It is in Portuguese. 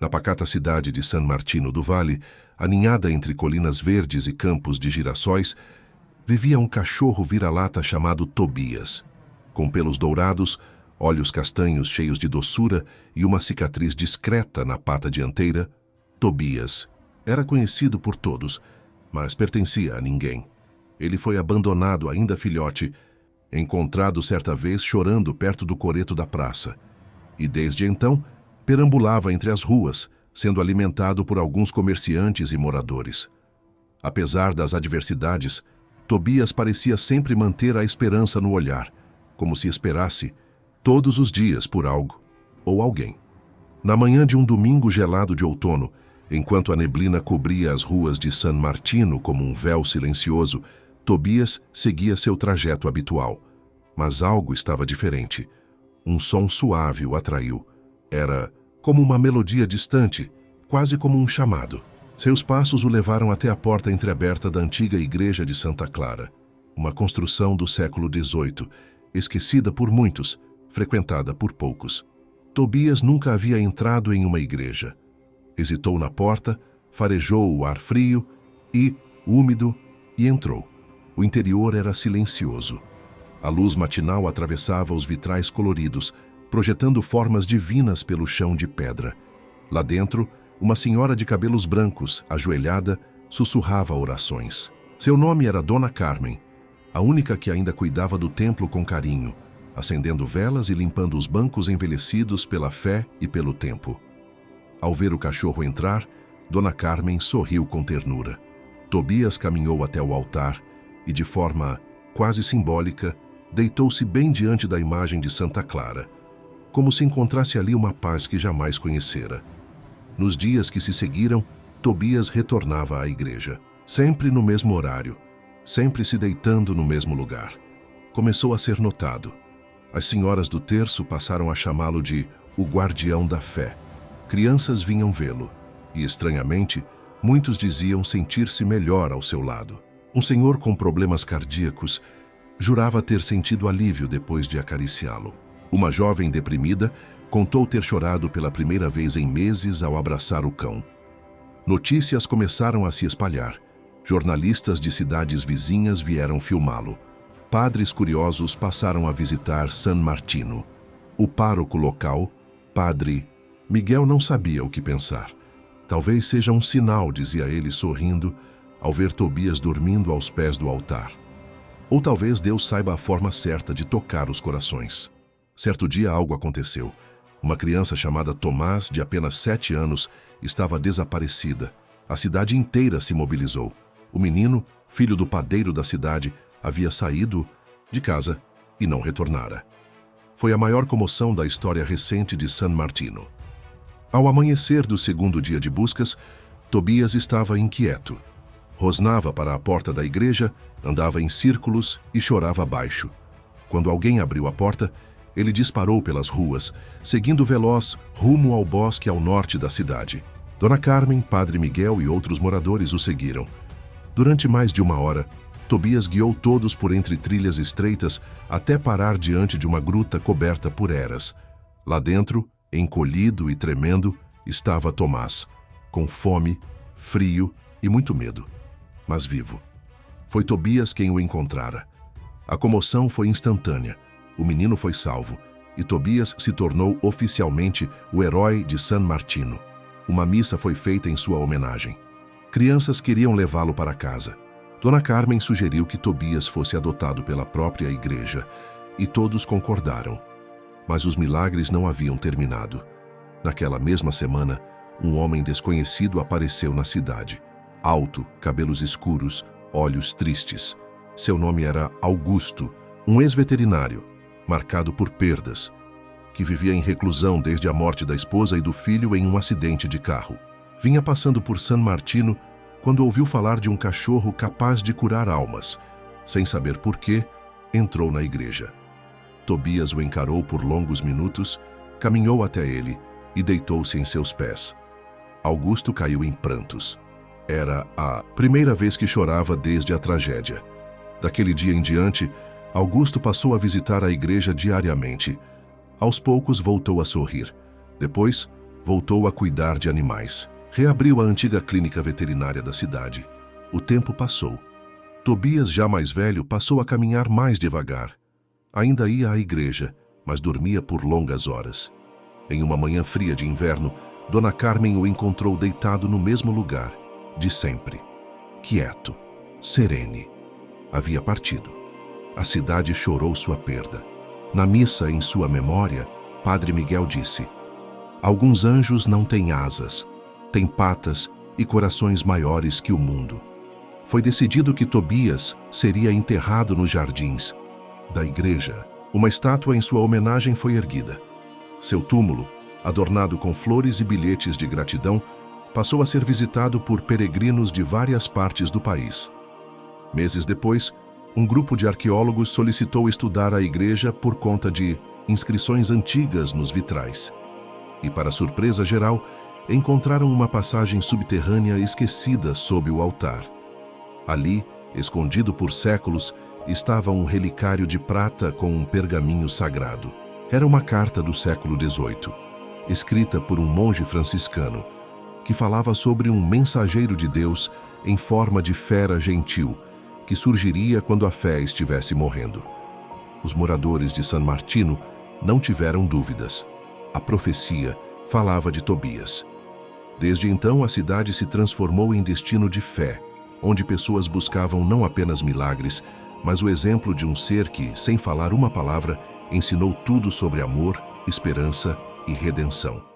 Na pacata cidade de San Martino do Vale, aninhada entre colinas verdes e campos de girassóis, vivia um cachorro vira-lata chamado Tobias. Com pelos dourados, olhos castanhos cheios de doçura e uma cicatriz discreta na pata dianteira, Tobias era conhecido por todos, mas pertencia a ninguém. Ele foi abandonado ainda filhote, encontrado certa vez chorando perto do coreto da praça, e desde então perambulava entre as ruas, sendo alimentado por alguns comerciantes e moradores. Apesar das adversidades, Tobias parecia sempre manter a esperança no olhar, como se esperasse todos os dias por algo ou alguém. Na manhã de um domingo gelado de outono, enquanto a neblina cobria as ruas de San Martino como um véu silencioso, Tobias seguia seu trajeto habitual. Mas algo estava diferente. Um som suave o atraiu. Era como uma melodia distante, quase como um chamado. Seus passos o levaram até a porta entreaberta da antiga igreja de Santa Clara, uma construção do século XVIII, esquecida por muitos, frequentada por poucos. Tobias nunca havia entrado em uma igreja. Hesitou na porta, farejou o ar frio e úmido e entrou. O interior era silencioso. A luz matinal atravessava os vitrais coloridos, projetando formas divinas pelo chão de pedra. Lá dentro, uma senhora de cabelos brancos, ajoelhada, sussurrava orações. Seu nome era Dona Carmen, a única que ainda cuidava do templo com carinho, acendendo velas e limpando os bancos envelhecidos pela fé e pelo tempo. Ao ver o cachorro entrar, Dona Carmen sorriu com ternura. Tobias caminhou até o altar e, de forma quase simbólica, deitou-se bem diante da imagem de Santa Clara, como se encontrasse ali uma paz que jamais conhecera. Nos dias que se seguiram, Tobias retornava à igreja, sempre no mesmo horário, sempre se deitando no mesmo lugar. Começou a ser notado. As senhoras do terço passaram a chamá-lo de o guardião da fé. Crianças vinham vê-lo, e, estranhamente, muitos diziam sentir-se melhor ao seu lado. Um senhor com problemas cardíacos jurava ter sentido alívio depois de acariciá-lo. Uma jovem deprimida contou ter chorado pela primeira vez em meses ao abraçar o cão. Notícias começaram a se espalhar. Jornalistas de cidades vizinhas vieram filmá-lo. Padres curiosos passaram a visitar San Martino. O pároco local, Padre Miguel, não sabia o que pensar. Talvez seja um sinal, dizia ele sorrindo, ao ver Tobias dormindo aos pés do altar. Ou talvez Deus saiba a forma certa de tocar os corações. Certo dia algo aconteceu. Uma criança chamada Tomás, de apenas 7 anos, estava desaparecida. A cidade inteira se mobilizou. O menino, filho do padeiro da cidade, havia saído de casa e não retornara. Foi a maior comoção da história recente de San Martino. Ao amanhecer do segundo dia de buscas, Tobias estava inquieto. Rosnava para a porta da igreja, andava em círculos e chorava baixo. Quando alguém abriu a porta, ele disparou pelas ruas, seguindo veloz rumo ao bosque ao norte da cidade. Dona Carmen, Padre Miguel e outros moradores o seguiram. Durante mais de 1 hora, Tobias guiou todos por entre trilhas estreitas até parar diante de uma gruta coberta por eras. Lá dentro, encolhido e tremendo, estava Tomás, com fome, frio e muito medo, mas vivo. Foi Tobias quem o encontrara. A comoção foi instantânea. O menino foi salvo, e Tobias se tornou oficialmente o herói de San Martino. Uma missa foi feita em sua homenagem. Crianças queriam levá-lo para casa. Dona Carmen sugeriu que Tobias fosse adotado pela própria igreja, e todos concordaram. Mas os milagres não haviam terminado. Naquela mesma semana, um homem desconhecido apareceu na cidade. Alto, cabelos escuros, olhos tristes. Seu nome era Augusto, um ex-veterinário, marcado por perdas, que vivia em reclusão desde a morte da esposa e do filho em um acidente de carro. Vinha passando por San Martino quando ouviu falar de um cachorro capaz de curar almas. Sem saber por quê, entrou na igreja. Tobias o encarou por longos minutos, caminhou até ele e deitou-se em seus pés. Augusto caiu em prantos. Era a primeira vez que chorava desde a tragédia. Daquele dia em diante, Augusto passou a visitar a igreja diariamente. Aos poucos voltou a sorrir. Depois, Voltou a cuidar de animais. Reabriu a antiga clínica veterinária da cidade. O tempo passou. Tobias, já mais velho, passou a caminhar mais devagar. Ainda ia à igreja, mas dormia por longas horas. Em uma manhã fria de inverno, Dona Carmen o encontrou deitado no mesmo lugar, de sempre. Quieto, serene. Havia partido. A cidade chorou sua perda. Na missa em sua memória, Padre Miguel disse: "Alguns anjos não têm asas, têm patas e corações maiores que o mundo." Foi decidido que Tobias seria enterrado nos jardins da igreja. Uma estátua em sua homenagem foi erguida. Seu túmulo, adornado com flores e bilhetes de gratidão, passou a ser visitado por peregrinos de várias partes do país. Meses depois, um grupo de arqueólogos solicitou estudar a igreja por conta de inscrições antigas nos vitrais. E, para surpresa geral, encontraram uma passagem subterrânea esquecida sob o altar. Ali, escondido por séculos, estava um relicário de prata com um pergaminho sagrado. Era uma carta do século XVIII, escrita por um monge franciscano, que falava sobre um mensageiro de Deus em forma de fera gentil, que surgiria quando a fé estivesse morrendo. Os moradores de San Martino não tiveram dúvidas. A profecia falava de Tobias. Desde então, a cidade se transformou em destino de fé, onde pessoas buscavam não apenas milagres, mas o exemplo de um ser que, sem falar uma palavra, ensinou tudo sobre amor, esperança e redenção.